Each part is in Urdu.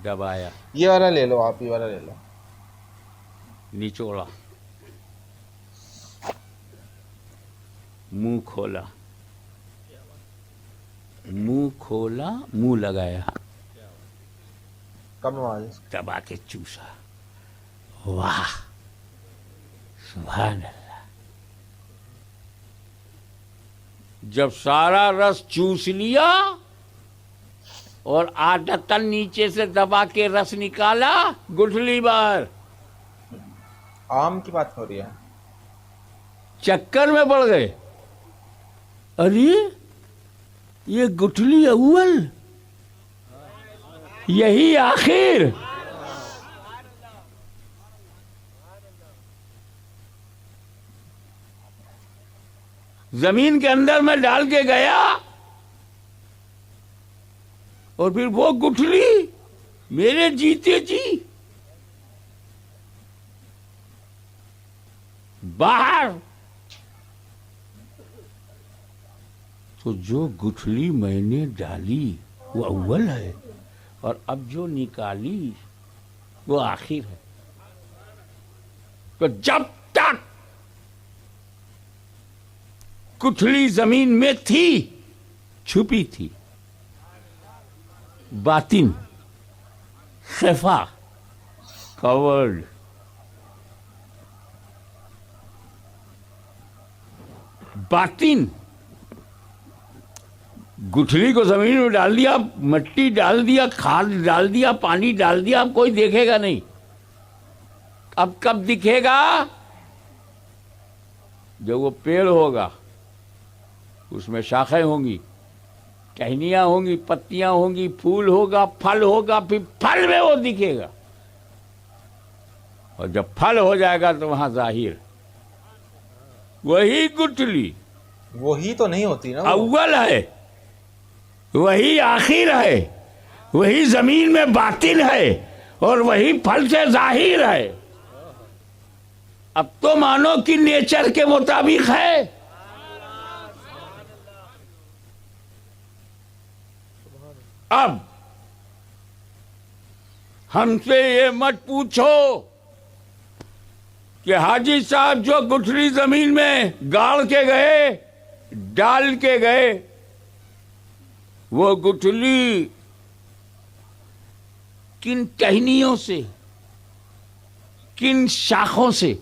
دبایا، یہ والا لے لو آپ، یہ والا لے لو. نچوڑا، منہ کھولا، منہ کھولا، منہ لگایا، کم آواز ہے. دبا کے چوسا. واہ، سبحان اللہ. جب سارا رس چوس لیا اور عادتاً نیچے سے دبا کے رس نکالا، گٹھلی باہر. آم کی بات ہو رہی ہے. چکر میں پڑ گئے. ارے یہ گٹھلی اول، یہی آخر. زمین کے اندر میں ڈال کے گیا اور پھر وہ گٹھلی میرے جیتے جی باہر. تو جو گٹھلی میں نے ڈالی وہ اول ہے، اور اب جو نکالی وہ آخر ہے. تو جب تک گٹھلی زمین میں تھی، چھپی تھی، باطن، خفا، کورڈ. باطن گٹھلی کو زمین میں ڈال دیا، مٹی ڈال دیا، کھاد ڈال دیا، پانی ڈال دیا، اب کوئی دیکھے گا نہیں. اب کب دکھے گا؟ جب وہ پیڑ ہوگا، اس میں شاخیں ہوں گی، ٹہنیاں ہوں گی، پتیاں ہوں گی، پھول ہوگا، پھل ہوگا، پھر پھل میں وہ دکھے گا. اور جب پھل ہو جائے گا تو وہاں ظاہر. وہی گٹھلی وہی تو نہیں ہوتی نا وہ. اول ہے، وہی آخر ہے، وہی زمین میں باطن ہے، اور وہی پھل سے ظاہر ہے. اب تو مانو کہ نیچر کے مطابق ہے. اب ہم سے یہ مت پوچھو کہ حاجی صاحب جو گٹھلی زمین میں گاڑ کے گئے، ڈال کے گئے، وہ گٹھلی کن ٹہنیوں سے، کن شاخوں سے،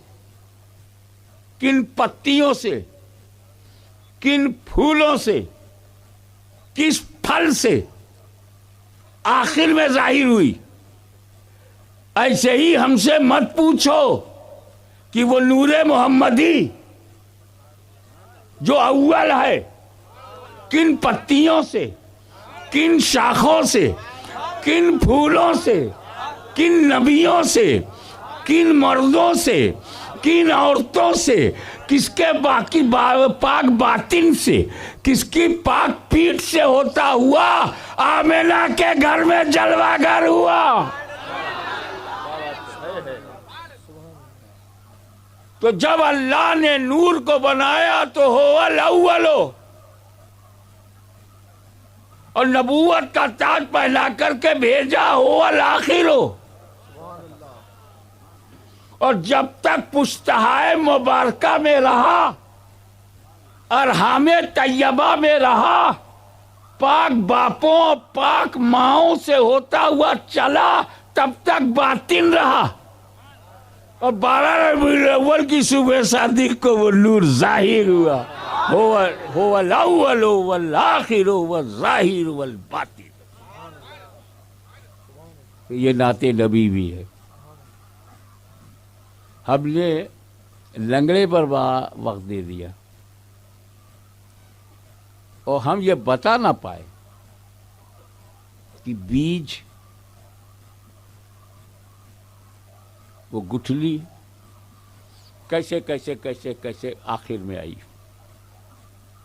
کن پتیوں سے، کن پھولوں سے، کس پھل سے آخر میں ظاہر ہوئی. ایسے ہی ہم سے مت پوچھو کہ وہ نور محمدی جو اول ہے، کن پتیوں سے، کن شاخوں سے، کن پھولوں سے، کن نبیوں سے، کن مردوں سے، کن عورتوں سے، کس کے باقی پاک باطن سے، کس کی پاک پیٹھ سے ہوتا ہوا آمنہ کے گھر میں جلوہ گر ہوا. تو جب اللہ نے نور کو بنایا تو ہو الاول، اور نبوت کا تاج پہنا کر کے بھیجا ہو الآخر. اور جب تک پشتہائے مبارکہ میں رہا، ارحام طیبہ میں رہا، پاک باپوں پاک ماؤں سے ہوتا ہوا چلا، تب تک باطن رہا. اور 12 ربیع الاول کی صبح صادق کو وہ نور ظاہر ہوا. هو الاول والآخر والظاہر والباطن. یہ نعت نبی بھی ہے. ہم نے لنگڑے پر وقت دے دیا اور ہم یہ بتا نہ پائے کہ بیج، وہ گٹھلی کیسے کیسے کیسے کیسے آخر میں آئی.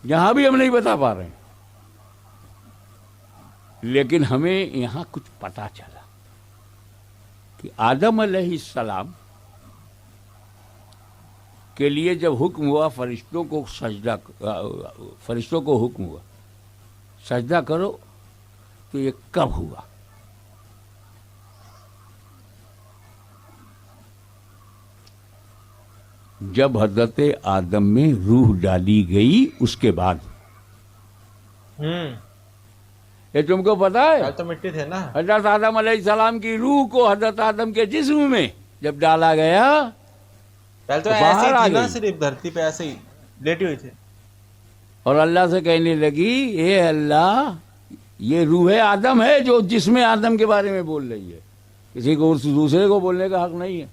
یہاں بھی ہم نہیں بتا پا رہے ہیں، لیکن ہمیں یہاں کچھ پتا چلا کہ آدم علیہ السلام کے لیے جب حکم ہوا، فرشتوں کو حکم ہوا سجدہ کرو، تو یہ کب ہوا؟ جب حضرت آدم میں روح ڈالی گئی اس کے بعد. یہ تم کو پتا ہے؟ تو مٹی تھے نا. حضرت آدم علیہ السلام کی روح کو حضرت آدم کے جسم میں جب ڈالا گیا پہلے تو باہر ایسے آ ہی تھی نا، گئی. صرف دھرتی پہ ایسے ہی لیٹی ہوئی تھی. اور اللہ سے کہنے لگی اے اللہ یہ روح آدم ہے جو جسم آدم کے بارے میں بول رہی ہے، کسی کو دوسرے کو بولنے کا حق نہیں ہے.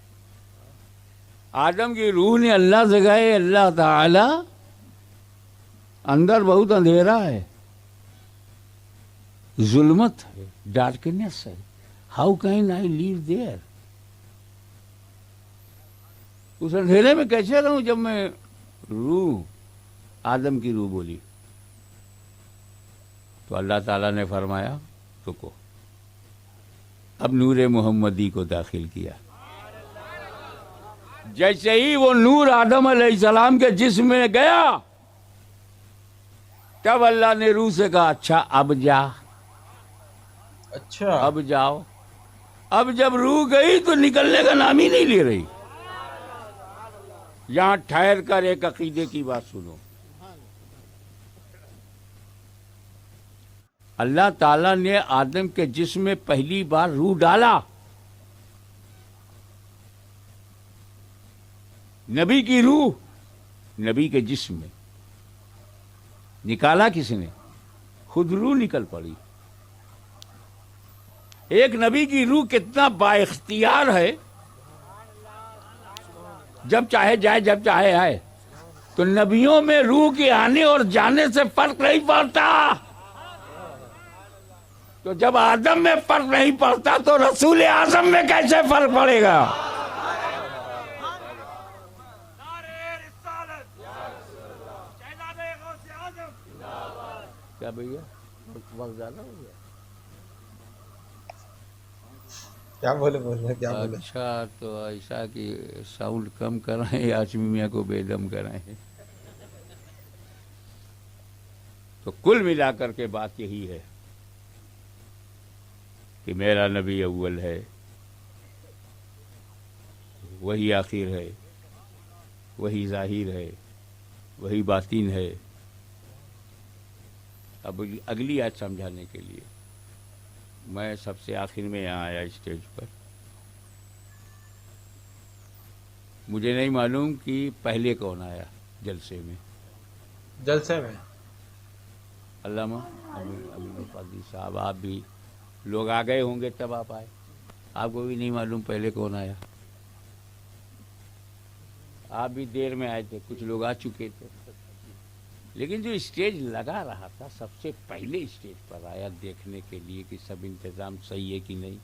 آدم کی روح نے اللہ سے کہا اے اللہ تعالی اندر بہت اندھیرا ہے، ظلمت ہے، ڈارکنیس ہے، how can I live there. اس اندھیرے میں کیسے رہوں جب میں روح آدم کی روح بولی. تو اللہ تعالیٰ نے فرمایا رکو، اب نور محمدی کو داخل کیا. جیسے ہی وہ نور آدم علیہ السلام کے جسم میں گیا تب اللہ نے روح سے کہا اچھا اب جا، اچھا اب جاؤ. اب جب روح گئی تو نکلنے کا نام ہی نہیں لے رہی. یہاں ٹھہر کر ایک عقیدے کی بات سنو. اللہ تعالیٰ نے آدم کے جسم میں پہلی بار روح ڈالا، نبی کی روح نبی کے جسم میں. نکالا کس نے؟ خود روح نکل پڑی. ایک نبی کی روح کتنا با اختیار ہے، جب چاہے جائے جب چاہے آئے. تو نبیوں میں روح کے آنے اور جانے سے فرق نہیں پڑتا. تو جب آدم میں فرق نہیں پڑتا تو رسول اعظم میں کیسے فرق پڑے گا؟ کیا بھیا وقت زیادہ ہو گیا؟ کیا بولے کیا بولے. اچھا تو ایسا کہ ساؤنڈ کم کرائیں، آشمی میاں کو بے دم کرائیں. تو کل ملا کر کے بات یہی ہے کہ میرا نبی اول ہے، وہی آخر ہے، وہی ظاہر ہے، وہی باطن ہے. اب اگلی آیت سمجھانے کے لیے میں سب سے آخر میں یہاں آیا اسٹیج پر. مجھے نہیں معلوم کہ پہلے کون آیا جلسے میں. جلسے میں علامہ ابو القادری صاحب، آپ بھی لوگ آ گئے ہوں گے تب آپ آئے. آپ کو بھی نہیں معلوم پہلے کون آیا. آپ بھی دیر میں آئے تھے، کچھ لوگ آ چکے تھے. لیکن جو اسٹیج لگا رہا تھا سب سے پہلے اسٹیج پر آیا دیکھنے کے لیے کہ سب انتظام صحیح ہے کہ نہیں.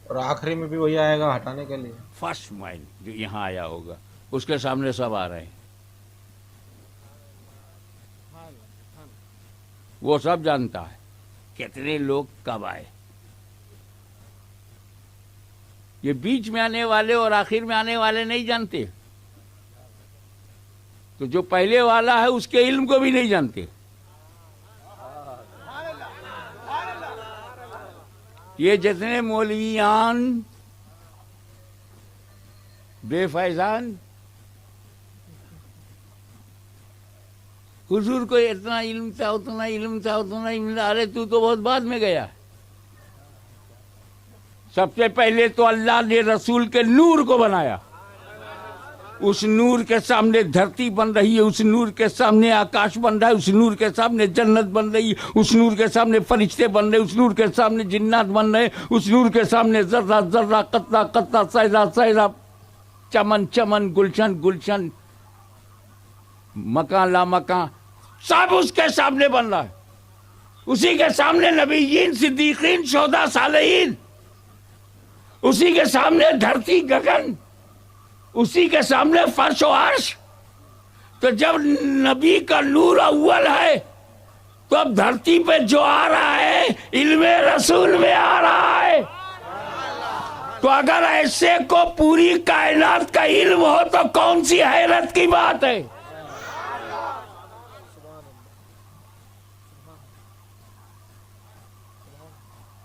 اور آخری میں بھی وہی آئے گا ہٹانے کے لیے. فرسٹ مائنڈ جو یہاں آیا ہوگا اس کے سامنے سب آ رہے ہیں. وہ سب جانتا ہے کتنے لوگ کب آئے. یہ بیچ میں آنے والے اور آخر میں آنے والے نہیں جانتے. تو جو پہلے والا ہے اس کے علم کو بھی نہیں جانتے. یہ جتنے مولویان بے فیضان حضور کو اتنا علم تھا اتنا علم تھا اتنا علم تھا. ارے تو بہت بعد میں گیا. سب سے پہلے تو اللہ نے رسول کے نور کو بنایا. اس نور کے سامنے دھرتی بن رہی ہے، اس نور کے سامنے آکاش بن رہا ہے، اس نور کے سامنے جنت بن رہی ہے، اس نور کے سامنے فرشتے بن رہے، اس نور کے سامنے جنات بن رہے، اس نور کے سامنے ذرہ ذرہ قطرہ قطرہ صحرا صحرا چمن چمن گلشن گلشن مکان لا مکان سب اس کے سامنے بن رہا ہے. اسی کے سامنے نبیین صدیقین شہداء صالحین، اسی کے سامنے دھرتی گگن، اسی کے سامنے فرش و عرش. تو جب نبی کا نور اول ہے تو اب دھرتی پہ جو آ رہا ہے علم رسول میں آ رہا ہے. تو اگر ایسے کو پوری کائنات کا علم ہو تو کون سی حیرت کی بات ہے.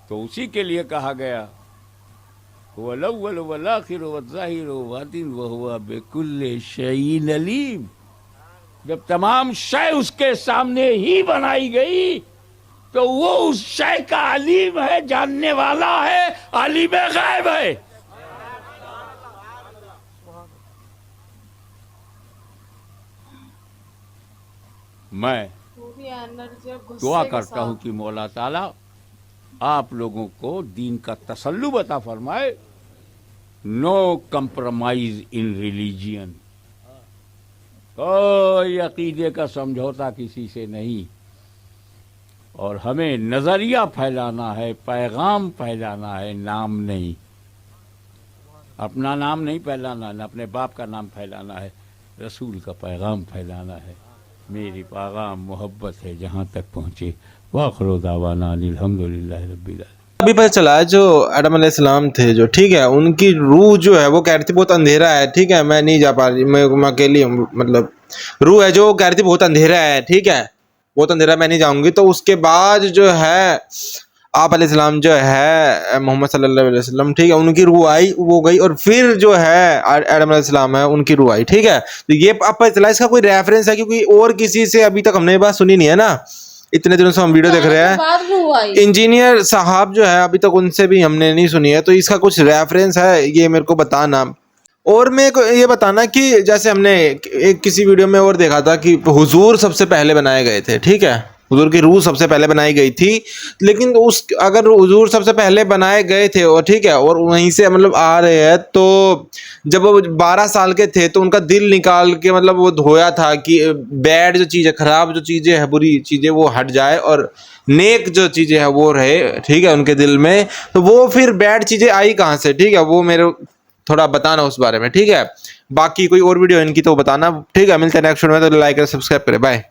تو اسی کے لیے کہا گیا هو الاول والآخر والظاہر والباطن وهو بكل شيء علیم. جب تمام شے اس کے سامنے ہی بنائی گئی تو وہ اس شے کا علیم ہے, جاننے والا ہے, عالم غیب ہے. میں دعا کرتا ہوں کہ مولا تعالیٰ آپ لوگوں کو دین کا تسلب عطا فرمائے. نو کمپرومائز ان ریلیجین, کوئی عقیدے کا سمجھوتا کسی سے نہیں. اور ہمیں نظریہ پھیلانا ہے, پیغام پھیلانا ہے, نام نہیں. اپنا نام نہیں پھیلانا, نہ اپنے باپ کا نام پھیلانا ہے, رسول کا پیغام پھیلانا ہے. میری پیغام محبت ہے جہاں تک پہنچے. وآخر دعوانا الحمدللہ رب العالمین. ابھی پتہ چلا جو آدم علیہ السلام تھے جو, ٹھیک ہے, ان کی روح جو ہے وہ کہہ رہی تھی بہت اندھیرا ہے, ٹھیک ہے, میں نہیں جا پا رہی, میں اکیلی ہوں, مطلب روح ہے جو کہہ رہی تھی بہت اندھیرا ہے, ٹھیک ہے, بہت اندھیرا, میں نہیں جاؤں گی. تو اس کے بعد جو ہے آپ علیہ السلام جو ہے محمد صلی اللہ علیہ وسلم, ٹھیک ہے, ان کی روح آئی, وہ گئی, اور پھر جو ہے آدم علیہ السلام ہے ان کی روح آئی, ٹھیک ہے. تو یہ آپ پتہ چلا اس کا کوئی ریفرنس ہے, کیونکہ اور کسی سے ابھی تک ہم نے یہ بات سنی نہیں ہے نا, اتنے دنوں سے ہم ویڈیو دیکھ رہے ہیں. انجینئر صاحب جو ہے ابھی تک ان سے بھی ہم نے نہیں سنی ہے, تو اس کا کچھ ریفرنس ہے یہ میرے کو بتانا. اور میں یہ بتانا کہ جیسے ہم نے ایک کسی ویڈیو میں اور دیکھا تھا کہ حضور سب سے پہلے بنائے گئے تھے, ٹھیک ہے, حضور کی روح سب سے پہلے بنائی گئی تھی. لیکن اگر حضور سب سے پہلے بنائے گئے تھے اور ٹھیک ہے, اور وہیں سے مطلب آ رہے ہیں, تو جب وہ 12 سال کے تھے تو ان کا دل نکال کے مطلب وہ دھویا تھا کہ بیڈ جو چیز ہے, خراب جو چیزیں ہیں, بری چیزیں وہ ہٹ جائے اور نیک جو چیزیں ہیں وہ رہے, ٹھیک ہے, ان کے دل میں. تو وہ پھر بیڈ چیزیں آئی کہاں سے, ٹھیک ہے, وہ میرے تھوڑا بتانا اس بارے میں, ٹھیک ہے. باقی کوئی اور ویڈیو ان کی تو بتانا, ٹھیک ہے. ملتے ہیں نیکسٹ ویڈیو میں, تو لائک اور سبسکرائب کریں. بائے.